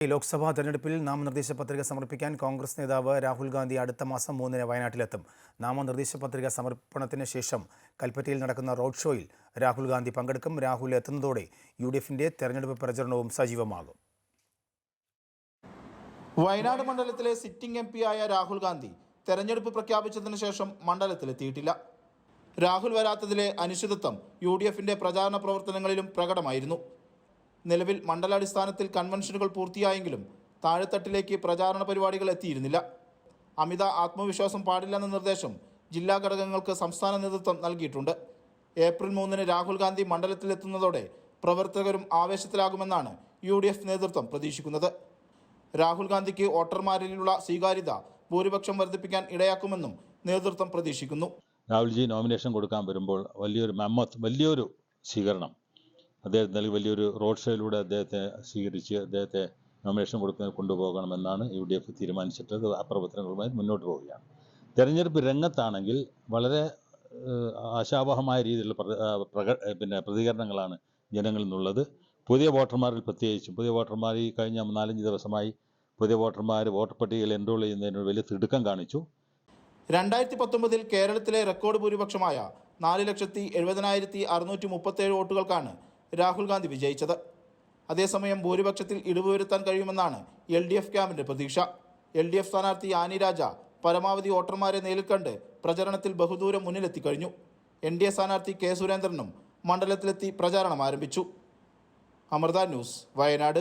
ലോക്സഭാ തെരഞ്ഞെടുപ്പിൽ നാമനിർദ്ദേശ പത്രിക സമർപ്പിക്കാൻ കോൺഗ്രസ് നേതാവ് രാഹുൽ ഗാന്ധി അടുത്ത മാസം 3-ന് വയനാട്ടിലെത്തും. നാമനിർദ്ദേശ പത്രിക സമർപ്പണത്തിന് ശേഷം കൽപ്പറ്റയിൽ നടക്കുന്ന റോഡ് ഷോയിൽ രാഹുൽ ഗാന്ധി പങ്കെടുക്കും. രാഹുൽ എത്തുന്നതോടെ യുഡിഎഫിന്റെ തെരഞ്ഞെടുപ്പ് പ്രചരണവും സജീവമാകും. വയനാട് മണ്ഡലത്തിലെ സിറ്റിംഗ് എംപിയായ രാഹുൽ ഗാന്ധി തെരഞ്ഞെടുപ്പ് പ്രഖ്യാപിച്ചതിനു ശേഷം മണ്ഡലത്തിലെത്തിയിട്ടില്ല. രാഹുൽ വരാത്തതിലെ അനിശ്ചിതത്വം യുഡിഎഫിന്റെ പ്രചാരണ പ്രവർത്തനങ്ങളിലും പ്രകടമായിരുന്നു. നിലവിൽ മണ്ഡലാടിസ്ഥാനത്തിൽ കൺവെൻഷനുകൾ പൂർത്തിയായെങ്കിലും താഴെത്തട്ടിലേക്ക് പ്രചാരണ പരിപാടികൾ എത്തിയിരുന്നില്ല. അമിത ആത്മവിശ്വാസം പാടില്ലെന്ന നിർദ്ദേശം ജില്ലാ ഘടകങ്ങൾക്ക് സംസ്ഥാന നേതൃത്വം നൽകിയിട്ടുണ്ട്. ഏപ്രിൽ 3-ന് രാഹുൽ ഗാന്ധി മണ്ഡലത്തിലെത്തുന്നതോടെ പ്രവർത്തകരും ആവേശത്തിലാകുമെന്നാണ് യുഡിഎഫ് നേതൃത്വം പ്രതീക്ഷിക്കുന്നത്. രാഹുൽ ഗാന്ധിക്ക് വോട്ടർമാരിലുള്ള സ്വീകാര്യത ഭൂരിപക്ഷം വർദ്ധിപ്പിക്കാൻ ഇടയാക്കുമെന്നും നേതൃത്വം പ്രതീക്ഷിക്കുന്നു. രാഹുൽജി നോമിനേഷൻ കൊടുക്കാൻ വരുമ്പോൾ വലിയൊരു സ്വീകരണം അദ്ദേഹം നൽകി, വലിയൊരു റോഡ് ഷോയിലൂടെ അദ്ദേഹത്തെ സ്വീകരിച്ച് അദ്ദേഹത്തെ നോമിനേഷൻ കൊണ്ടുപോകണമെന്നാണ് യുഡിഎഫ് തീരുമാനിച്ചിട്ട് ആ പ്രവർത്തനങ്ങളുമായി മുന്നോട്ട് പോവുകയാണ്. തെരഞ്ഞെടുപ്പ് രംഗത്താണെങ്കിൽ വളരെ ആശാവഹമായ രീതിയിലുള്ള പ്രതികരണങ്ങളാണ് ജനങ്ങളിൽ നിന്നുള്ളത്. പുതിയ വോട്ടർമാരിൽ പ്രത്യേകിച്ചും പുതിയ വോട്ടർമാർ ഈ കഴിഞ്ഞ 4-5 ദിവസമായി പുതിയ വോട്ടർമാർ വോട്ടർ പട്ടികയിൽ എൻറോൾ ചെയ്യുന്നതിന് വലിയ തിടുക്കം കാണിച്ചു. 2019 കേരളത്തിലെ റെക്കോർഡ് ഭൂരിപക്ഷമായ 4,70,637 വോട്ടുകൾക്കാണ് രാഹുൽ ഗാന്ധി വിജയിച്ചത്. അതേസമയം ഭൂരിപക്ഷത്തിൽ ഇടിവ് വരുത്താൻ കഴിയുമെന്നാണ് LDF ക്യാമ്പിന്റെ പ്രതീക്ഷ. LDF സ്ഥാനാർത്ഥി ആനി രാജ പരമാവധി വോട്ടർമാരെ നേരിൽ കണ്ട് പ്രചരണത്തിൽ ബഹുദൂരം മുന്നിലെത്തിക്കഴിഞ്ഞു. NDA സ്ഥാനാർത്ഥി കെ സുരേന്ദ്രനും മണ്ഡലത്തിലെത്തി പ്രചാരണം ആരംഭിച്ചു. അമൃത ന്യൂസ്, വയനാട്.